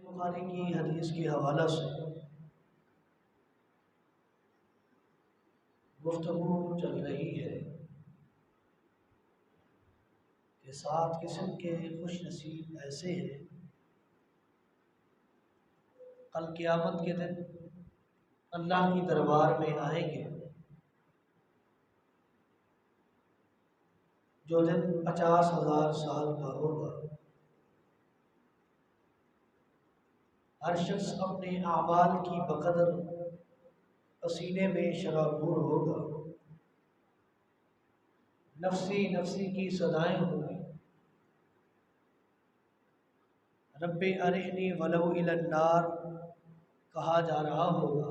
بخاری کی حدیث کے حوالہ سے گفتگو چل رہی ہے کہ 7 قسم کے خوش نصیب ایسے ہیں کل قیامت کے دن اللہ کی دربار میں آئیں گے، جو دن 50,000 سال کا ہوگا۔ ہر شخص اپنے اعمال کی بقدر پسینے میں شرابور ہوگا، نفسی نفسی کی صدائیں ہوں گی، رب ارنی ولو الی النار کہا جا رہا ہوگا۔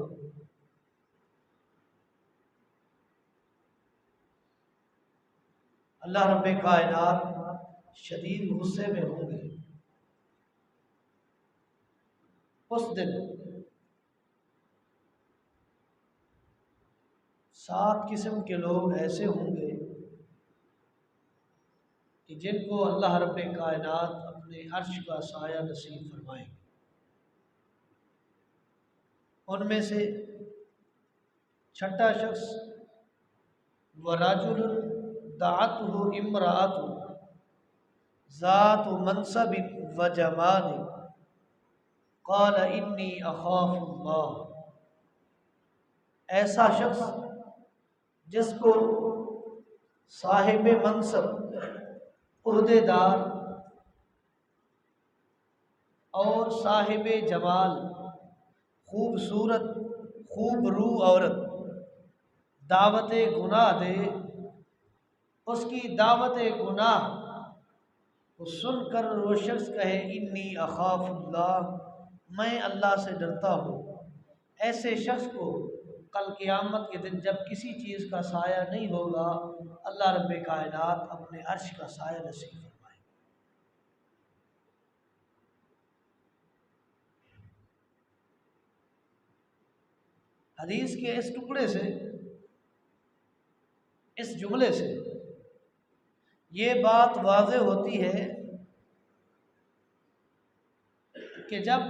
اللہ رب کائنات شدید غصے میں ہوں گے۔ اس دن 7 قسم کے لوگ ایسے ہوں گے کہ جن کو اللہ رب کائنات اپنے عرش کا سایہ نصیب فرمائیں گے۔ ان میں سے چھٹا شخص وَرَجُلٌ دَعَتْهُ امْرَأَةٌ ذَاتُ مَنْصَبٍ وَجَمَالٍ قَالَ إِنِّي أَخَافُ اللَّهَ، ایسا شخص جس کو صاحب منصب، عہدے دار اور صاحب جمال، خوبصورت خوب رو عورت دعوت گناہ دے، اس کی دعوت گناہ کو سن کر وہ شخص کہے انی اخاف اللہ، میں اللہ سے ڈرتا ہوں۔ ایسے شخص کو کل قیامت کے دن جب کسی چیز کا سایہ نہیں ہوگا، اللہ رب کائنات اپنے عرش کا سایہ نصیب فرمائے۔ حدیث کے اس ٹکڑے سے، اس جملے سے یہ بات واضح ہوتی ہے کہ جب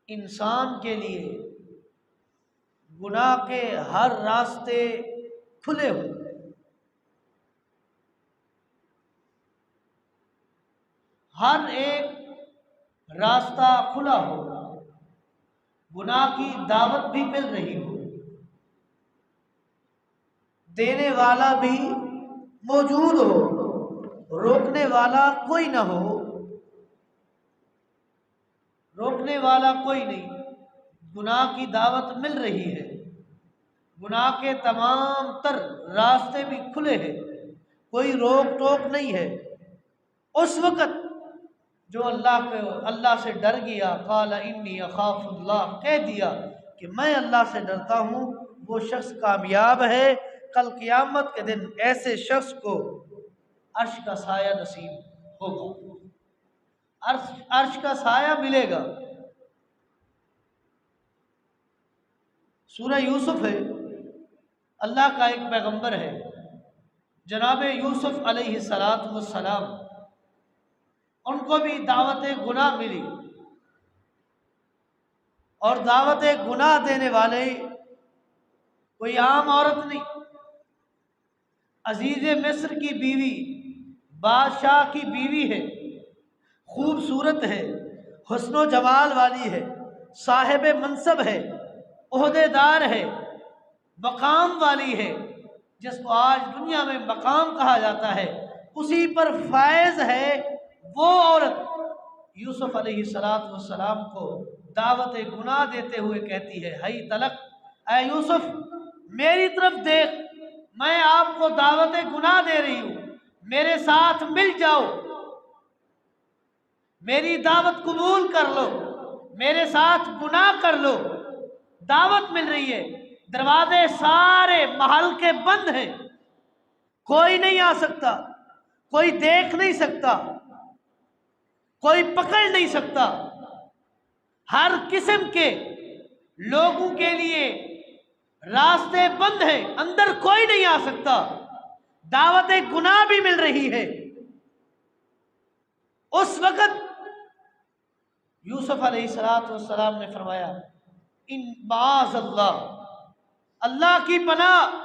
انسان کے لیے گناہ کے ہر راستے کھلے ہوں، ہر ایک راستہ کھلا ہو، گناہ کی دعوت بھی مل رہی ہو، دینے والا بھی موجود ہو، روکنے والا کوئی نہ ہو، روکنے والا کوئی نہیں، گناہ کی دعوت مل رہی ہے، گناہ کے تمام تر راستے بھی کھلے ہیں، کوئی روک ٹوک نہیں ہے۔ اس وقت جو اللہ سے ڈر گیا، قال انی اخاف اللہ، کہہ دیا کہ میں اللہ سے ڈرتا ہوں، وہ شخص کامیاب ہے۔ کل قیامت کے دن ایسے شخص کو عرش کا سایہ نصیب ہوگا، عرش کا سایہ ملے گا۔ سورہ یوسف ہے، اللہ کا ایک پیغمبر ہے جناب یوسف علیہ السلام، ان کو بھی دعوت گناہ ملی، اور دعوت گناہ دینے والے کوئی عام عورت نہیں، عزیز مصر کی بیوی، بادشاہ کی بیوی ہے، خوبصورت ہے، حسن و جمال والی ہے، صاحب منصب ہے، عہدے دار ہے، مقام والی ہے، جس کو آج دنیا میں مقام کہا جاتا ہے، اسی پر فائز ہے۔ وہ عورت یوسف علیہ السلام کو دعوت گناہ دیتے ہوئے کہتی ہے، ہئی تلک، اے یوسف میری طرف دیکھ، میں آپ کو دعوت گناہ دے رہی ہوں، میرے ساتھ مل جاؤ، میری دعوت قبول کر لو، میرے ساتھ گناہ کر لو، دعوت مل رہی ہے، دروازے سارے محل کے بند ہیں، کوئی نہیں آ سکتا، کوئی دیکھ نہیں سکتا، کوئی پکڑ نہیں سکتا، ہر قسم کے لوگوں کے لیے راستے بند ہیں، اندر کوئی نہیں آ سکتا، دعوت گناہ بھی مل رہی ہے۔ اس وقت یوسف علیہ السلام نے فرمایا ان معاذ اللہ، اللہ کی پناہ،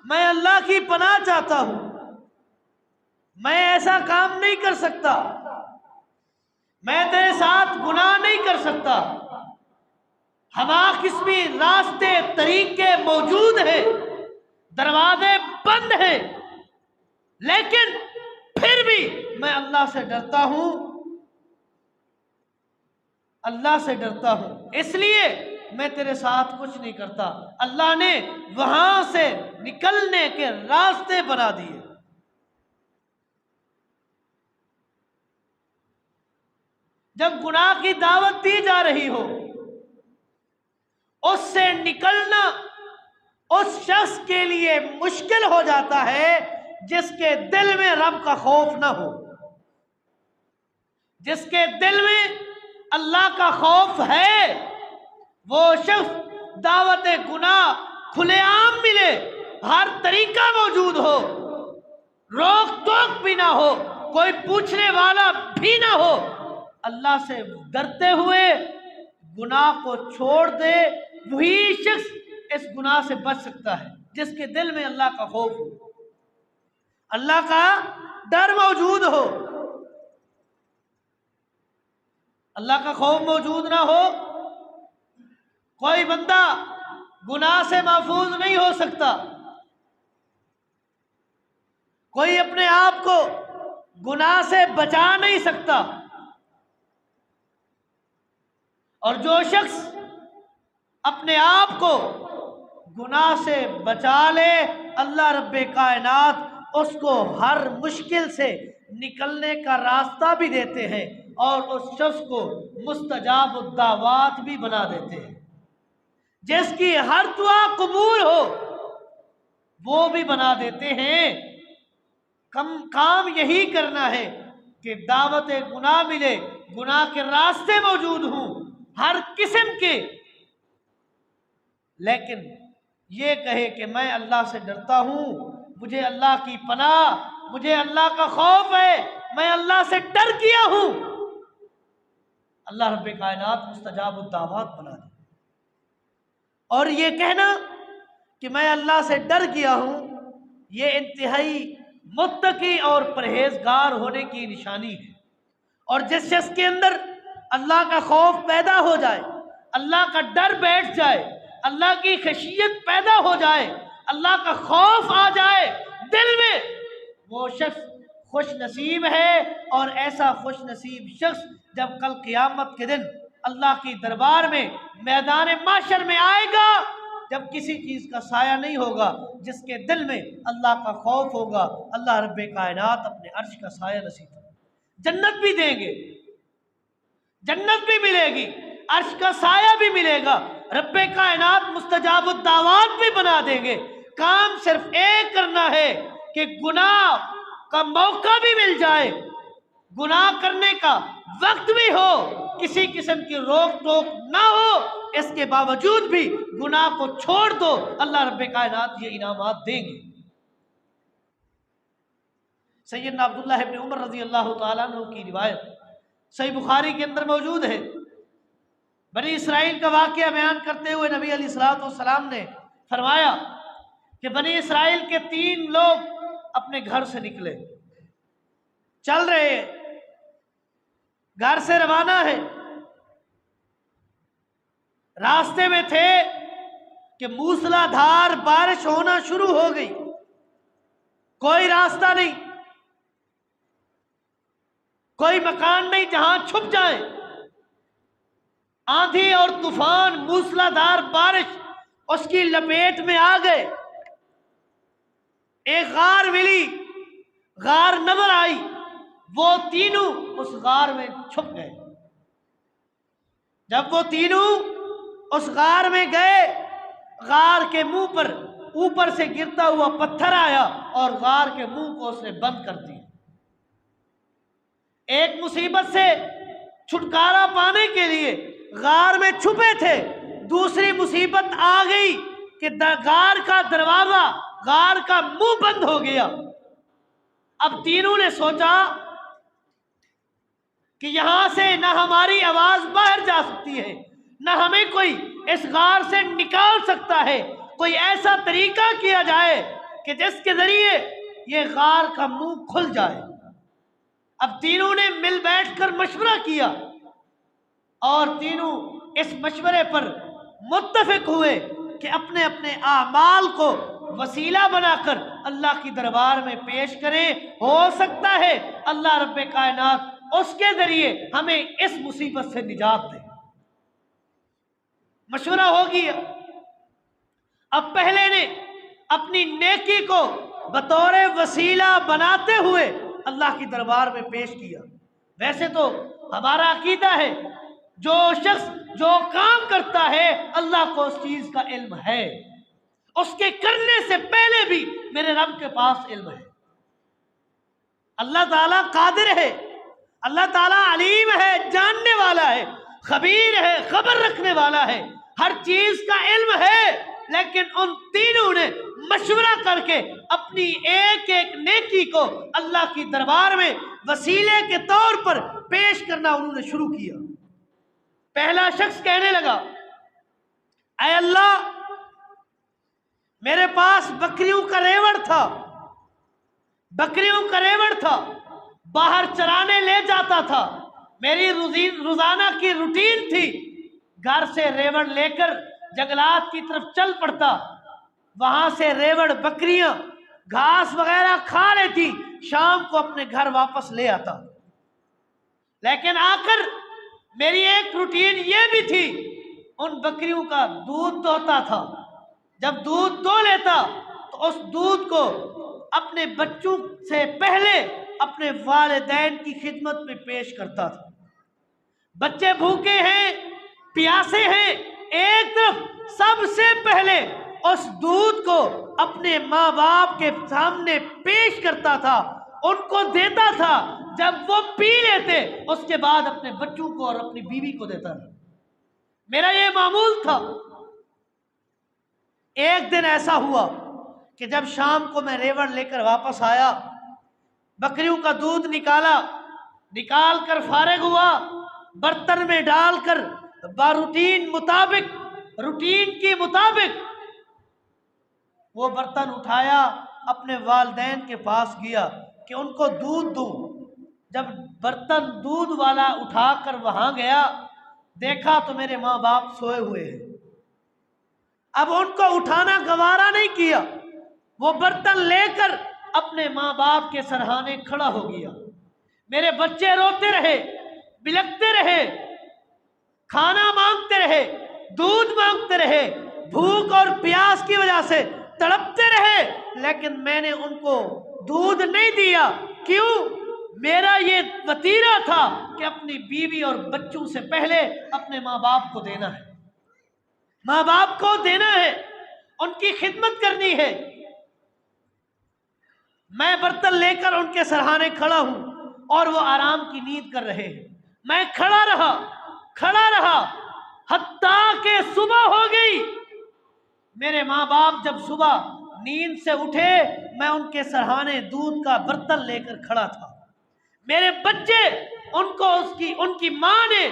میں اللہ کی پناہ چاہتا ہوں، میں ایسا کام نہیں کر سکتا، میں تیرے ساتھ گناہ نہیں کر سکتا، ہما قسمی راستے طریقے موجود ہیں، دروازے بند ہیں، لیکن پھر بھی میں اللہ سے ڈرتا ہوں، اللہ سے ڈرتا ہوں، اس لیے میں تیرے ساتھ کچھ نہیں کرتا۔ اللہ نے وہاں سے نکلنے کے راستے بنا دیے۔ جب گناہ کی دعوت دی جا رہی ہو، اس سے نکلنا اس شخص کے لیے مشکل ہو جاتا ہے جس کے دل میں رب کا خوف نہ ہو، جس کے دل میں اللہ کا خوف ہے، وہ شخص دعوت گناہ کھلے عام ملے، ہر طریقہ موجود ہو، روک ٹوک بھی نہ ہو، کوئی پوچھنے والا بھی نہ ہو، اللہ سے ڈرتے ہوئے گناہ کو چھوڑ دے، وہی شخص اس گناہ سے بچ سکتا ہے جس کے دل میں اللہ کا خوف ہو، اللہ کا ڈر موجود ہو۔ اللہ کا خوف موجود نہ ہو، کوئی بندہ گناہ سے محفوظ نہیں ہو سکتا، کوئی اپنے آپ کو گناہ سے بچا نہیں سکتا، اور جو شخص اپنے آپ کو گناہ سے بچا لے، اللہ رب کائنات اس کو ہر مشکل سے نکلنے کا راستہ بھی دیتے ہیں اور اس شخص کو مستجاب الدعوات بھی بنا دیتے ہیں، جس کی ہر دعا قبول ہو وہ بھی بنا دیتے ہیں۔ کام یہی کرنا ہے کہ دعوت گناہ ملے، گناہ کے راستے موجود ہوں ہر قسم کے، لیکن یہ کہے کہ میں اللہ سے ڈرتا ہوں، مجھے اللہ کی پناہ، مجھے اللہ کا خوف ہے، میں اللہ سے ڈر گیا ہوں، اللہ رب کائنات مستجاب الدعوات بنا دے۔ اور یہ کہنا کہ میں اللہ سے ڈر گیا ہوں، یہ انتہائی متقی اور پرہیزگار ہونے کی نشانی ہے۔ اور جس شخص کے اندر اللہ کا خوف پیدا ہو جائے، اللہ کا ڈر بیٹھ جائے، اللہ کی خشیت پیدا ہو جائے، اللہ کا خوف آ جائے دل میں، وہ شخص خوش نصیب ہے۔ اور ایسا خوش نصیب شخص جب کل قیامت کے دن اللہ کی دربار میں میدان محشر میں آئے گا، جب کسی چیز کا سایہ نہیں ہوگا، جس کے دل میں اللہ کا خوف ہوگا، اللہ رب کائنات اپنے عرش کا سایہ نصیب کرے، جنت بھی دیں گے، جنت بھی ملے گی، عرش کا سایہ بھی ملے گا، رب کائنات مستجاب الدعوات بھی بنا دیں گے۔ کام صرف ایک کرنا ہے کہ گناہ کا موقع بھی مل جائے، گناہ کرنے کا وقت بھی ہو، کسی قسم کی روک ٹوک نہ ہو، اس کے باوجود بھی گناہ کو چھوڑ دو، اللہ رب کائنات یہ انعامات دیں گے۔ سیدنا عبداللہ ابن عمر رضی اللہ تعالیٰ عنہ کی روایت صحیح بخاری کے اندر موجود ہے، بنی اسرائیل کا واقعہ بیان کرتے ہوئے نبی علیہ السلام نے فرمایا کہ بنی اسرائیل کے 3 لوگ اپنے گھر سے نکلے، چل رہے ہیں، گھر سے روانہ ہے، راستے میں تھے کہ موسلا دھار بارش ہونا شروع ہو گئی، کوئی راستہ نہیں، کوئی مکان نہیں جہاں چھپ جائیں، آندھی اور طوفان، موسلا دھار بارش اس کی لپیٹ میں آ گئے۔ ایک غار ملی، غار نظر آئی، وہ تینوں اس غار میں چھپ گئے۔ جب وہ تینوں اس غار میں گئے، غار کے منہ پر اوپر سے گرتا ہوا پتھر آیا اور غار کے منہ کو اس نے بند کر دیا۔ ایک مصیبت سے چھٹکارا پانے کے لیے غار میں چھپے تھے، دوسری مصیبت آ گئی کہ غار کا دروازہ، غار کا منہ بند ہو گیا۔ اب تینوں نے سوچا کہ یہاں سے نہ ہماری آواز باہر جا سکتی ہے، نہ ہمیں کوئی اس غار سے نکال سکتا ہے۔ کوئی ایسا طریقہ کیا جائے کہ جس کے ذریعے یہ غار کا منہ کھل جائے۔ اب تینوں نے مل بیٹھ کر مشورہ کیا اور تینوں اس مشورے پر متفق ہوئے کہ اپنے اپنے اعمال کو وسیلہ بنا کر اللہ کی دربار میں پیش کریں۔ ہو سکتا ہے اللہ رب کائنات اس کے ذریعے ہمیں اس مصیبت سے نجات دے۔ مشورہ ہو گیا۔ اب پہلے نے اپنی نیکی کو بطور وسیلہ بناتے ہوئے اللہ کی دربار میں پیش کیا۔ ویسے تو ہمارا عقیدہ ہے جو شخص جو کام کرتا ہے اللہ کو اس چیز کا علم ہے، اس کے کرنے سے پہلے بھی میرے رب کے پاس علم ہے۔ اللہ تعالیٰ قادر ہے، اللہ تعالیٰ علیم ہے، جاننے والا ہے، خبیر ہے، خبر رکھنے والا ہے، ہر چیز کا علم ہے۔ لیکن ان تینوں نے مشورہ کر کے اپنی ایک ایک نیکی کو اللہ کی دربار میں وسیلے کے طور پر پیش کرنا انہوں نے شروع کیا۔ پہلا شخص کہنے لگا، اے اللہ، میرے پاس بکریوں کا ریوڑ تھا، بکریوں کا ریوڑ تھا، باہر چرانے لے جاتا تھا، میری روزانہ کی روٹین تھی، گھر سے ریوڑ لے کر جنگلات کی طرف چل پڑتا، وہاں سے ریوڑ بکریاں گھاس وغیرہ کھا لیتی، شام کو اپنے گھر واپس لے آتا۔ لیکن آ کر میری ایک روٹین یہ بھی تھی، ان بکریوں کا دودھ دوہتا تھا، جب دودھ دو لیتا تو اس دودھ کو اپنے بچوں سے پہلے اپنے والدین کی خدمت میں پیش کرتا تھا۔ بچے بھوکے ہیں، پیاسے ہیں، ایک طرف سب سے پہلے اس دودھ کو اپنے ماں باپ کے سامنے پیش کرتا تھا، ان کو دیتا تھا، جب وہ پی لیتے اس کے بعد اپنے بچوں کو اور اپنی بیوی کو دیتا تھا۔ میرا یہ معمول تھا۔ ایک دن ایسا ہوا کہ جب شام کو میں ریوڑ لے کر واپس آیا، بکریوں کا دودھ نکال کر فارغ ہوا، برتن میں ڈال کر روٹین کے مطابق وہ برتن اٹھایا، اپنے والدین کے پاس گیا کہ ان کو دودھ دوں۔ جب برتن دودھ والا اٹھا کر وہاں گیا، دیکھا تو میرے ماں باپ سوئے ہوئے ہیں۔ اب ان کو اٹھانا گوارا نہیں کیا، وہ برتن لے کر اپنے ماں باپ کے سرہانے کھڑا ہو گیا۔ میرے بچے روتے رہے، بلکتے رہے، کھانا مانگتے رہے، دودھ مانگتے رہے، بھوک اور پیاس کی وجہ سے تڑپتے رہے، لیکن میں نے ان کو دودھ نہیں دیا۔ کیوں؟ میرا یہ وتیرہ تھا کہ اپنی بیوی اور بچوں سے پہلے اپنے ماں باپ کو دینا ہے، ماں باپ کو دینا ہے، ان کی خدمت کرنی ہے۔ میں برتن لے کر ان کے سرہانے کھڑا ہوں اور وہ آرام کی نیند کر رہے ہیں، میں کھڑا رہا حتیٰ کہ صبح ہو گئی۔ میرے ماں باپ جب صبح نیند سے اٹھے، میں ان کے سرہانے دودھ کا برتن لے کر کھڑا تھا۔ میرے بچے ان کی ماں نے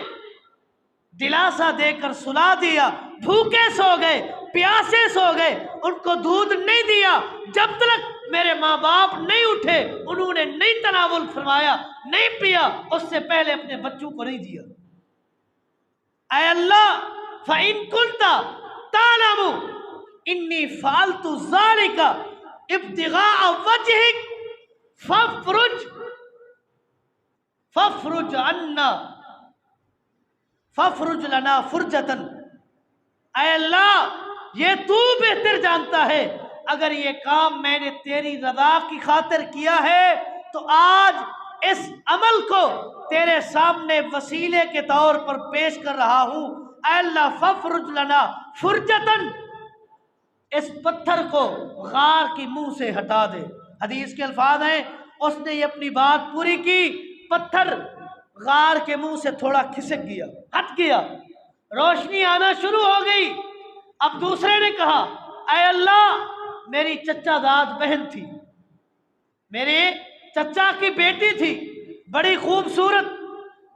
دلاسا دے کر سلا دیا، بھوکے سو گئے، پیاسے سو گئے، ان کو دودھ نہیں دیا۔ جب تک میرے ماں باپ نہیں اٹھے، انہوں نے نہیں تناول فرمایا، نہیں پیا، اس سے پہلے اپنے بچوں کو نہیں دیا۔ اے اللہ، فَإِن كُنْتَ تَعْلَمُ إِنِّي فَعَلْتُ ذَلِكَ ابْتِغَاءَ وَجْهِكَ فَافْرُجْ لَنَا فُرْجَةً۔ اے اللہ، یہ تو بہتر جانتا ہے، اگر یہ کام میں نے تیری رضا کی خاطر کیا ہے تو آج اس عمل کو تیرے سامنے وسیلے کے طور پر پیش کر رہا ہوں۔ اے اللہ، فَافْرُجْ لَنَا فُرْجَةً، اس پتھر کو غار کی منہ سے ہٹا دے۔ حدیث کے الفاظ ہیں، اس نے یہ اپنی بات پوری کی، پتھر غار کے منہ سے تھوڑا کھسک گیا، ہٹ گیا، روشنی آنا شروع ہو گئی۔ اب دوسرے نے کہا، اے اللہ، میری چچا داد بہن تھی، میرے چچا کی بیٹی تھی، بڑی خوبصورت،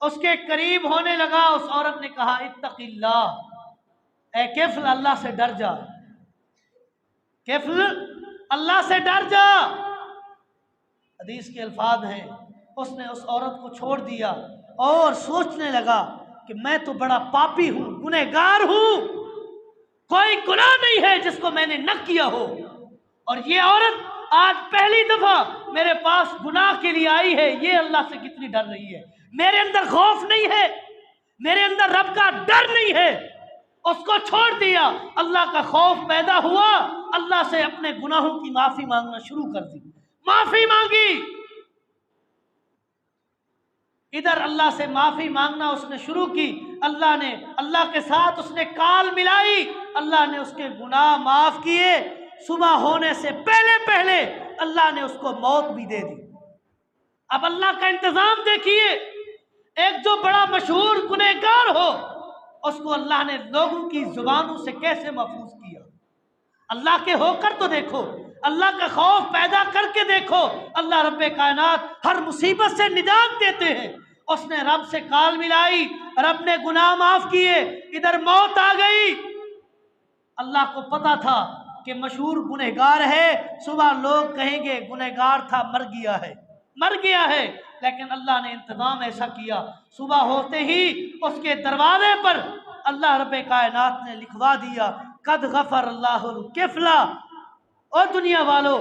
اس کے قریب ہونے لگا، اس عورت نے کہا اتق اللہ، اے کفل اللہ سے ڈر جا، کفل اللہ سے ڈر جا۔ حدیث کے الفاظ ہیں اس نے اس عورت کو چھوڑ دیا اور سوچنے لگا کہ میں تو بڑا پاپی ہوں، گنہگار ہوں، کوئی گناہ نہیں ہے جس کو میں نے نہ کیا ہو، اور یہ عورت آج پہلی دفعہ میرے پاس گناہ کے لیے آئی ہے، یہ اللہ سے کتنی ڈر رہی ہے، میرے اندر خوف نہیں ہے، میرے اندر رب کا ڈر نہیں ہے۔ اس کو چھوڑ دیا، اللہ کا خوف پیدا ہوا، اللہ سے اپنے گناہوں کی معافی مانگنا شروع کر دی، معافی مانگی، ادھر اللہ سے معافی مانگنا اس نے شروع کی، اللہ کے ساتھ اس نے کال ملائی، اللہ نے اس کے گناہ معاف کیے، صبح ہونے سے پہلے پہلے اللہ نے اس کو موت بھی دے دی۔ اب اللہ کا انتظام دیکھیے، ایک جو بڑا مشہور گنہگار ہو اس کو اللہ نے لوگوں کی زبانوں سے کیسے محفوظ کیا۔ اللہ کے ہو کر تو دیکھو، اللہ کا خوف پیدا کر کے دیکھو، اللہ رب کائنات ہر مصیبت سے نجات دیتے ہیں۔ اس نے رب سے کال ملائی، رب نے گناہ معاف کیے، ادھر موت آ گئی۔ اللہ کو پتا تھا کہ مشہور گنہگار ہے، صبح لوگ کہیں گے گنہگار تھا، مر گیا ہے، لیکن اللہ نے انتظام ایسا کیا، صبح ہوتے ہی اس کے دروازے پر اللہ رب کائنات نے لکھوا دیا قد غفر اللہ الکفلا۔ اور دنیا والو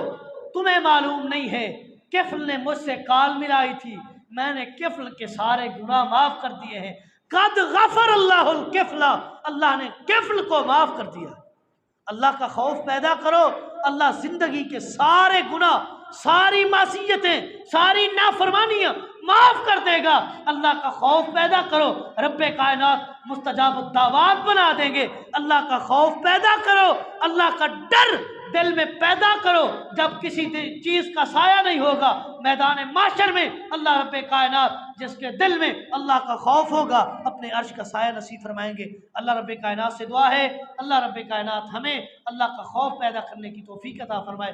تمہیں معلوم نہیں ہے، کفل نے مجھ سے کال ملائی تھی، میں نے کفل کے سارے گناہ معاف کر دیے ہیں، قد غفر اللہ الکفلا، اللہ نے کفل کو معاف کر دیا۔ اللہ کا خوف پیدا کرو، اللہ زندگی کے سارے گناہ، ساری معصیتیں، ساری نافرمانیاں معاف کر دے گا۔ اللہ کا خوف پیدا کرو، رب کائنات مستجاب الدعوات بنا دیں گے۔ اللہ کا خوف پیدا کرو، اللہ کا ڈر دل میں پیدا کرو، جب کسی چیز کا سایہ نہیں ہوگا میدان محشر میں اللہ رب کائنات جس کے دل میں اللہ کا خوف ہوگا اپنے عرش کا سایہ نصیب فرمائیں گے۔ اللہ رب کائنات سے دعا ہے اللہ رب کائنات ہمیں اللہ کا خوف پیدا کرنے کی توفیق عطا فرمائے۔